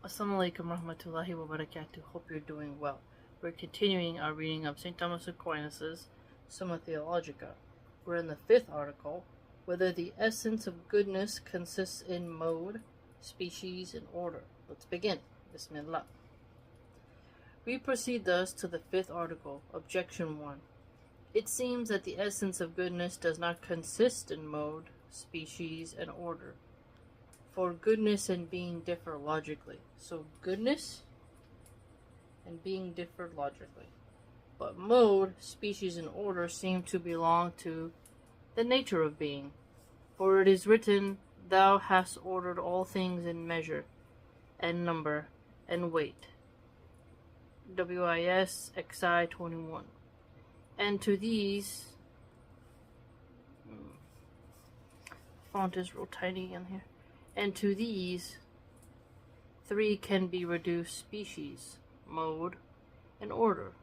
Assalamu alaikum warahmatullahi wabarakatuh. Hope you're doing well. We're continuing our reading of St. Thomas Aquinas' Summa Theologica. We're in the 5th article, whether the essence of goodness consists in mode, species, and order. Let's begin. Bismillah. We proceed thus to the 5th article, Objection 1. It seems that the essence of goodness does not consist in mode, species, and order. For goodness and being differ logically. So goodness and being differ logically. But mode, species, and order seem to belong to the nature of being. For it is written, Thou hast ordered all things in measure, and number, and weight. WIS XI 21. And to these, font is real tiny in here. And to these, 3 can be reduced: species, mode, and order.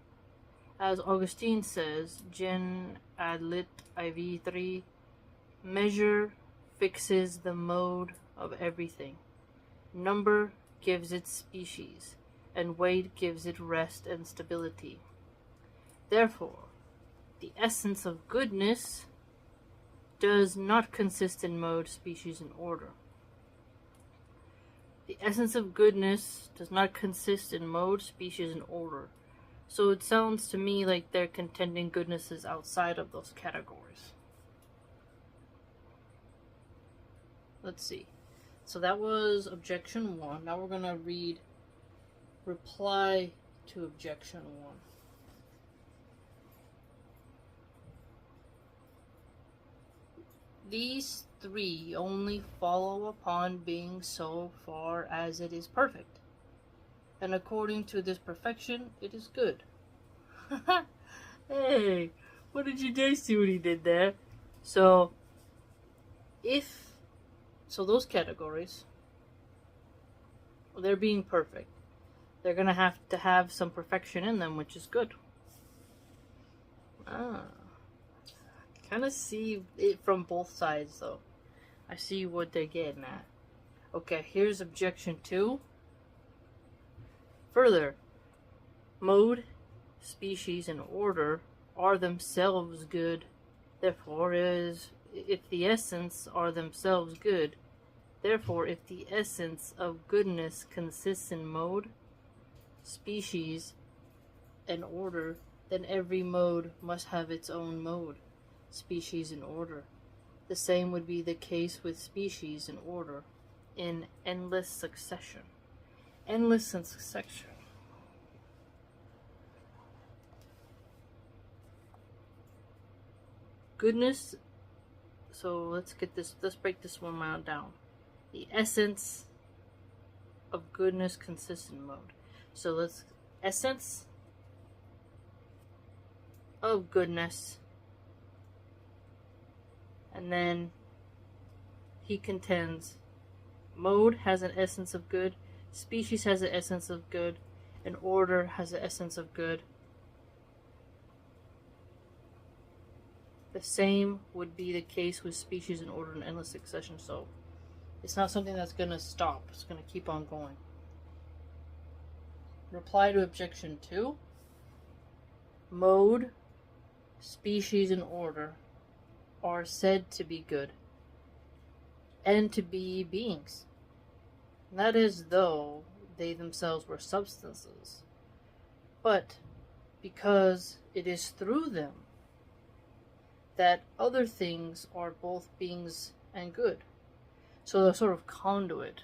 As Augustine says, Gen ad lit IV 3, measure fixes the mode of everything. Number gives it species, and weight gives it rest and stability. Therefore, the essence of goodness does not consist in mode, species, and order. The essence of goodness does not consist in mode, species, and order. So it sounds to me like they're contending goodness is outside of those categories. Let's see. So that was Objection 1. Now we're going to read reply to Objection 1. These 3 only follow upon being so far as it is perfect, and according to this perfection, it is good. Hey, what did you guys see what he did there? So those categories, they're being perfect. They're going to have some perfection in them, which is good. Kind of see it from both sides, though. I see what they're getting at. Okay, here's Objection 2. Further, mode, species, and order are themselves good. Therefore, if the essence are themselves good, therefore, if the essence of goodness consists in mode, species, and order, then every mode must have its own mode, species, and order. The same would be the case with species and order in endless succession. Endless and succession. Goodness. So let's break this one down. The essence of goodness consists in mode. So essence of goodness. And then he contends mode has an essence of good, species has an essence of good, and order has an essence of good. The same would be the case with species and order in endless succession. So it's not something that's going to stop. It's going to keep on going. Reply to Objection 2. Mode, species, and order are said to be good and to be beings. That is, though they themselves were substances, but because it is through them that other things are both beings and good. So they're sort of conduit.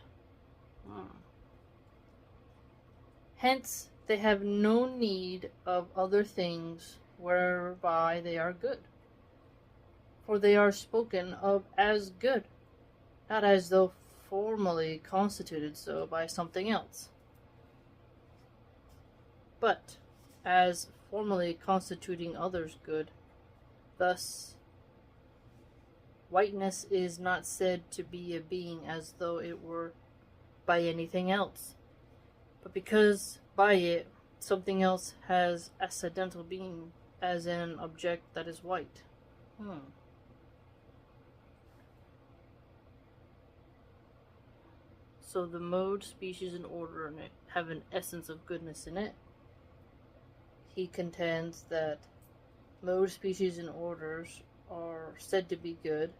Hence, they have no need of other things whereby they are good. For they are spoken of as good, not as though formally constituted so by something else, but as formally constituting others good. Thus, whiteness is not said to be a being as though it were by anything else, but because by it something else has accidental being, as an object that is white. So the mode, species, and order have an essence of goodness in it. He contends that mode, species, and orders are said to be good,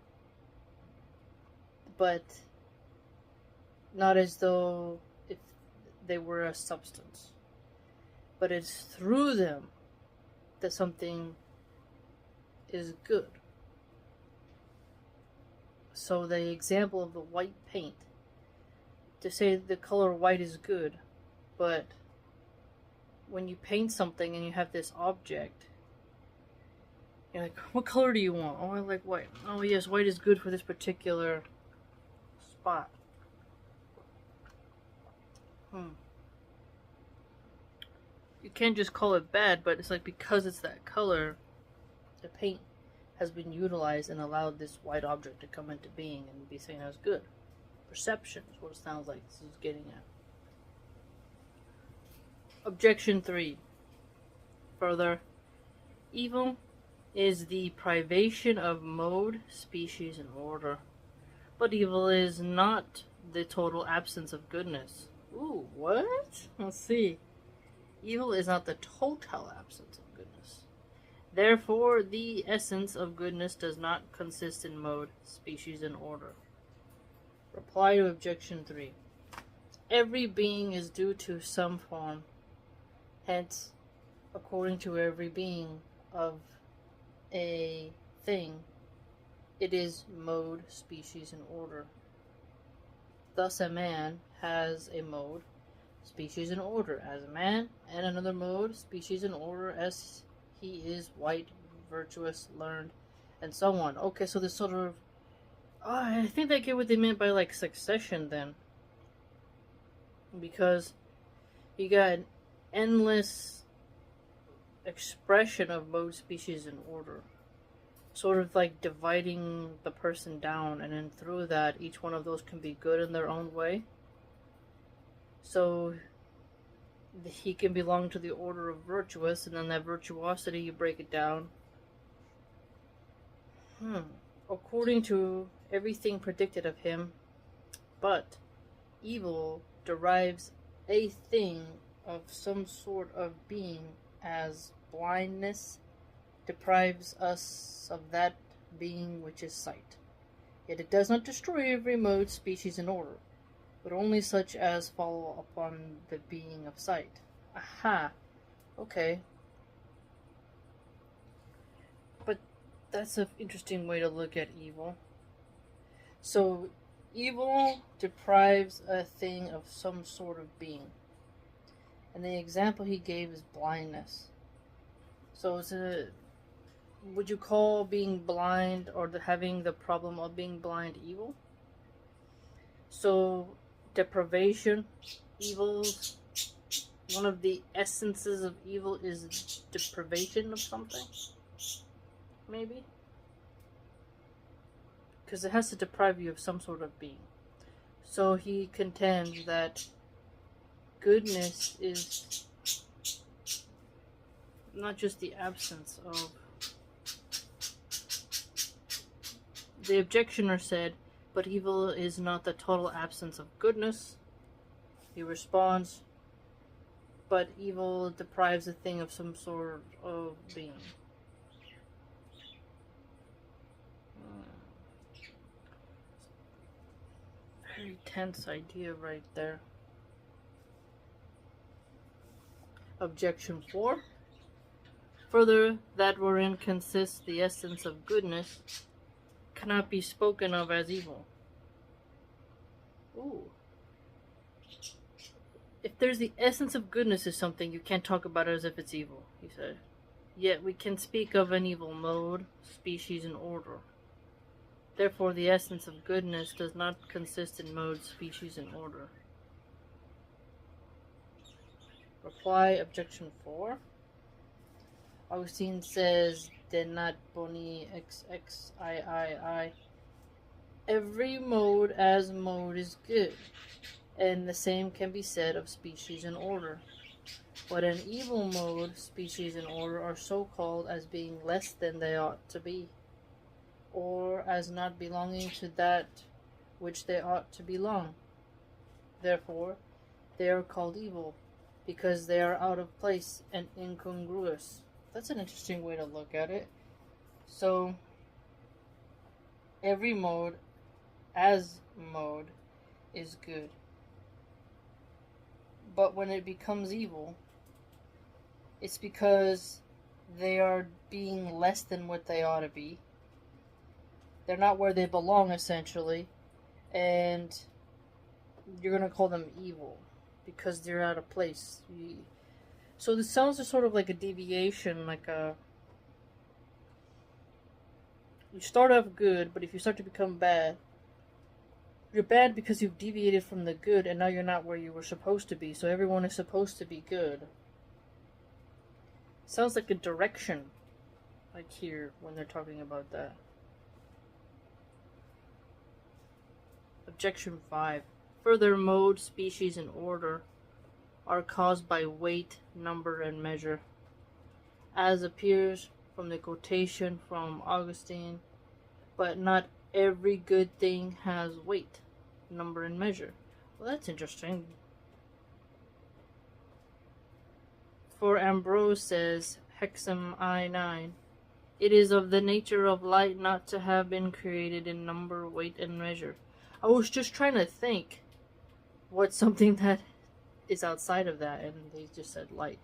but not as though if they were a substance. But it's through them that something is good. So the example of the white paint, to say the color white is good, but when you paint something and you have this object, you're like, what color do you want? Oh, I like white. Oh yes, white is good for this particular spot. You can't just call it bad, but it's like because it's that color, the paint has been utilized and allowed this white object to come into being and be seen as good. Perception is what it sounds like this is getting at. Objection 3. Further, evil is the privation of mode, species, and order. But evil is not the total absence of goodness. Ooh, what? Let's see. Evil is not the total absence of goodness. Therefore, the essence of goodness does not consist in mode, species, and order. Reply to Objection 3. Every being is due to some form. Hence, according to every being of a thing, it is mode, species, and order. Thus, a man has a mode, species, and order as a man, and another mode, species, and order as he is white, virtuous, learned, and so on. Okay, so this sort of... I think they get what they meant by, like, succession, then. Because you got an endless expression of mode, species, and order. Sort of like dividing the person down, and then through that, each one of those can be good in their own way. So he can belong to the order of virtuous, and then that virtuosity, you break it down. According to everything predicted of him, but evil derives a thing of some sort of being, as blindness deprives us of that being which is sight. Yet it does not destroy every mode, species, and order, but only such as follow upon the being of sight. Aha. Okay. But that's an interesting way to look at evil. So, evil deprives a thing of some sort of being. And the example he gave is blindness. So, would you call being blind or having the problem of being blind evil? So, deprivation, evil, one of the essences of evil is deprivation of something? Maybe? Because it has to deprive you of some sort of being. So he contends that goodness is not just the absence of... The objectioner said, but evil is not the total absence of goodness. He responds, but evil deprives a thing of some sort of being. Very tense idea right there. Objection 4. Further, that wherein consists the essence of goodness cannot be spoken of as evil. Ooh. If there's the essence of goodness is something, you can't talk about it as if it's evil, he said. Yet we can speak of an evil mode, species, and order. Therefore, the essence of goodness does not consist in mode, species, and order. Reply, Objection 4. Augustine says, de nat boni XXIII. Every mode as mode is good, and the same can be said of species and order. But an evil mode, species, and order are so called as being less than they ought to be, or as not belonging to that which they ought to belong. Therefore, they are called evil, because they are out of place and incongruous. That's an interesting way to look at it. So, every mode, as mode, is good. But when it becomes evil, it's because they are being less than what they ought to be. They're not where they belong, essentially. And you're going to call them evil because they're out of place. So this sounds sort of like a deviation, like a... You start off good, but if you start to become bad, you're bad because you've deviated from the good, and now you're not where you were supposed to be. So everyone is supposed to be good. Sounds like a direction, like here, when they're talking about that. Objection 5. Further, mode, species, and order are caused by weight, number, and measure, as appears from the quotation from Augustine, but not every good thing has weight, number, and measure. Well, that's interesting. For Ambrose says, Hexam I9, it is of the nature of light not to have been created in number, weight, and measure. I was just trying to think what's something that is outside of that, and they just said light.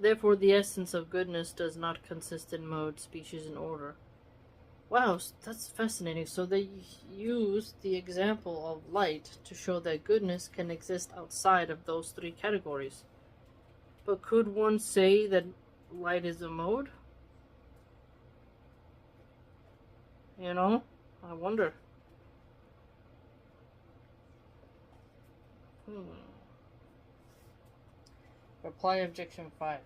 Therefore, the essence of goodness does not consist in mode, species, and order. Wow, that's fascinating. So they use the example of light to show that goodness can exist outside of those three categories. But could one say that light is a mode? You know, I wonder. Reply objection 5.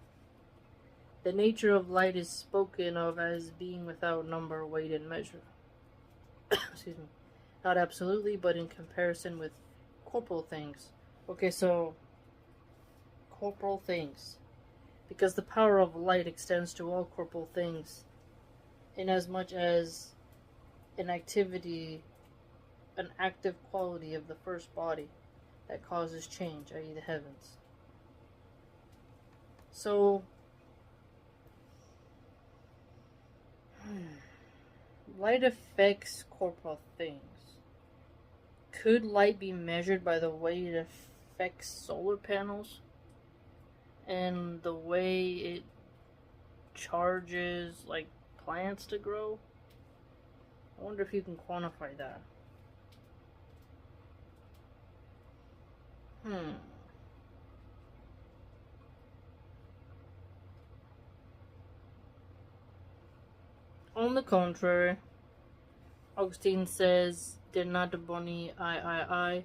The nature of light is spoken of as being without number, weight, and measure. Excuse me. Not absolutely, but in comparison with corporal things. Okay, so corporal things. Because the power of light extends to all corporal things, inasmuch as an activity, an active quality of the first body that causes change, i.e. the heavens. So, light affects corporal things. Could light be measured by the way it affects solar panels? And the way it charges, like, plants to grow? I wonder if you can quantify that. On the contrary, Augustine says, De nata boni I,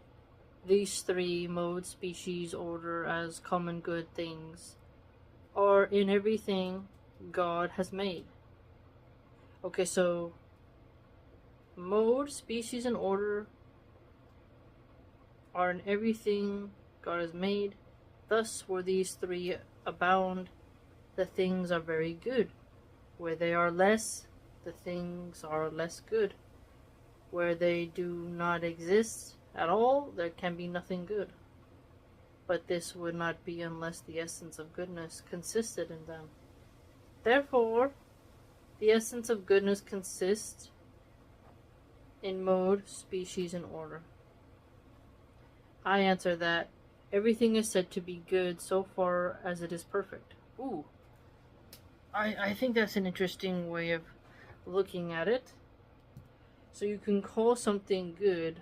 these three, mode, species, order, as common good things, are in everything God has made. Okay, so mode, species, and order are in everything God has made. Thus, where these three abound, the things are very good. Where they are less, the things are less good. Where they do not exist at all, there can be nothing good. But this would not be unless the essence of goodness consisted in them. Therefore, the essence of goodness consists in mode, species, and order. I answer that everything is said to be good so far as it is perfect. Ooh. I think that's an interesting way of looking at it. So you can call something good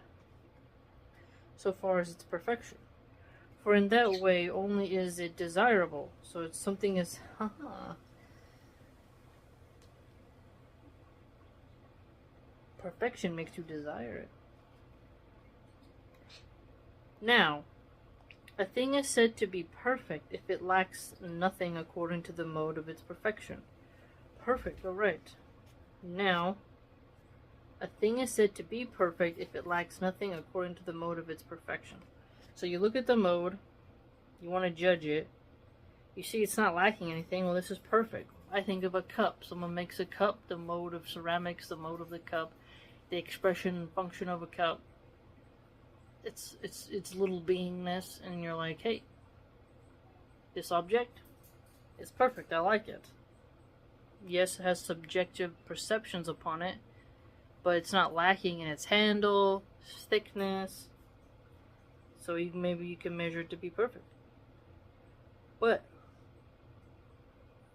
so far as it's perfection. For in that way only is it desirable. So it's something is perfection makes you desire it. Now, a thing is said to be perfect if it lacks nothing according to the mode of its perfection. Perfect, alright. Now, a thing is said to be perfect if it lacks nothing according to the mode of its perfection. So you look at the mode, you want to judge it, you see it's not lacking anything, well, this is perfect. I think of a cup. Someone makes a cup, the mode of ceramics, the mode of the cup, the expression and function of a cup. its little beingness, and you're like, hey, this object is perfect. I like it. Yes, it has subjective perceptions upon it, but it's not lacking in its handle, thickness. So maybe you can measure it to be perfect. But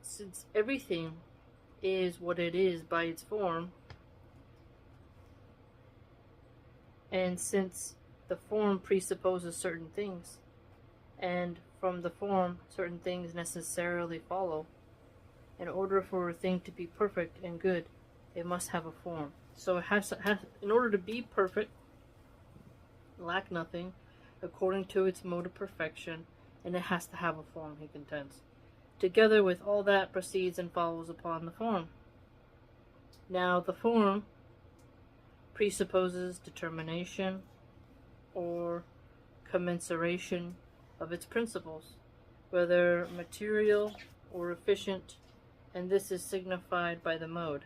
since everything is what it is by its form, and since the form presupposes certain things, and from the form certain things necessarily follow, in order for a thing to be perfect and good, it must have a form. So it has in order to be perfect, lack nothing, according to its mode of perfection, and it has to have a form, he contends. Together with all that proceeds and follows upon the form. Now the form presupposes determination or commensuration of its principles, whether material or efficient, and this is signified by the mode.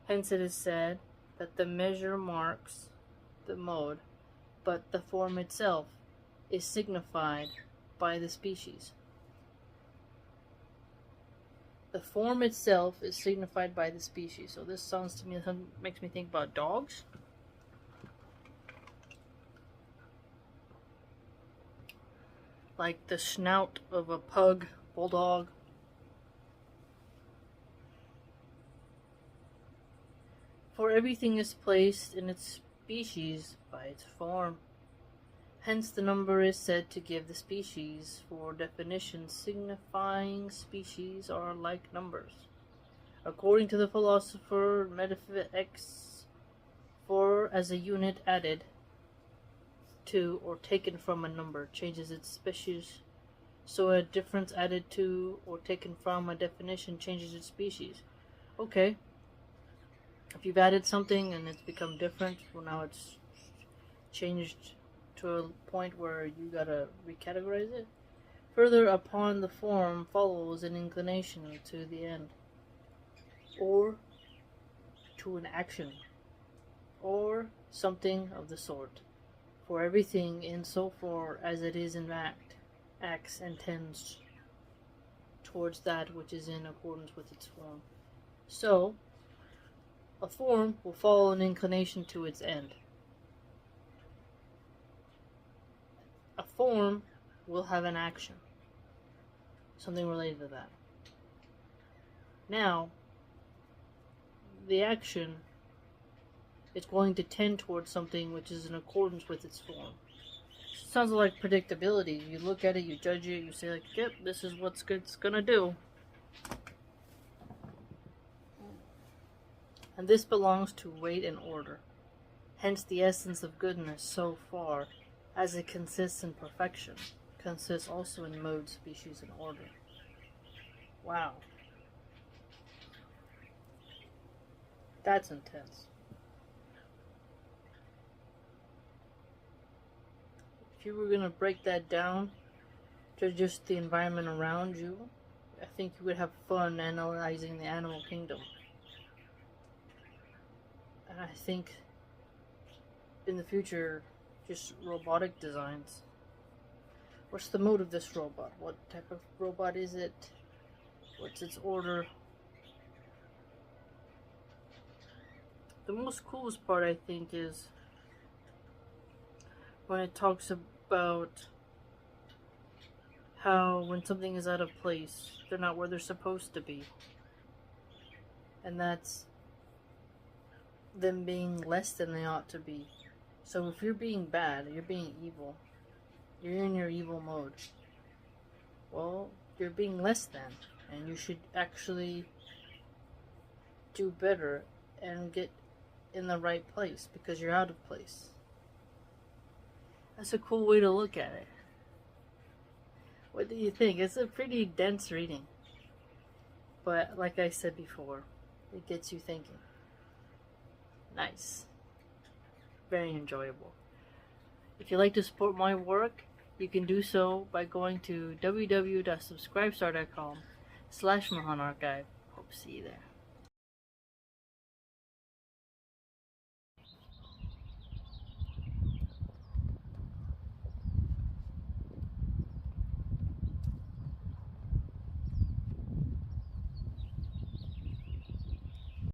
Hence it is said that the measure marks the mode, but the form itself is signified by the species. The form itself is signified by the species. So this sounds to me, makes me think about dogs. Like the snout of a pug, bulldog. For everything is placed in its species by its form. Hence the number is said to give the species, for definitions signifying species are like numbers. According to the philosopher Metaphysics, for as a unit added to or taken from a number changes its species, so a difference added to or taken from a definition changes its species. Okay. If you've added something and it's become different, well, now it's changed to a point where you gotta recategorize it. Further upon the form follows an inclination to the end, or to an action, or something of the sort. For everything in so far as it is in fact acts and tends towards that which is in accordance with its form. So a form will follow an inclination to its end. A form will have an action, something related to that. Now, the action is going to tend towards something which is in accordance with its form. Sounds like predictability. You look at it, you judge it, you say like, yep, this is what it's gonna do. And this belongs to weight and order. Hence the essence of goodness, so far as it consists in perfection, consists also in mode, species, and order. Wow. That's intense. If you were going to break that down to just the environment around you, I think you would have fun analyzing the animal kingdom. And I think in the future, just robotic designs. What's the mode of this robot? What type of robot is it? What's its order? The most coolest part, I think, is when it talks about how when something is out of place, they're not where they're supposed to be. And that's them being less than they ought to be. So if you're being bad, you're being evil, you're in your evil mode, well, you're being less than, and you should actually do better and get in the right place because you're out of place. That's a cool way to look at it. What do you think? It's a pretty dense reading, but like I said before, it gets you thinking. Nice. Very enjoyable. If you'd like to support my work, you can do so by going to www.subscribestar.com/MilahanArchive. Hope to see you there.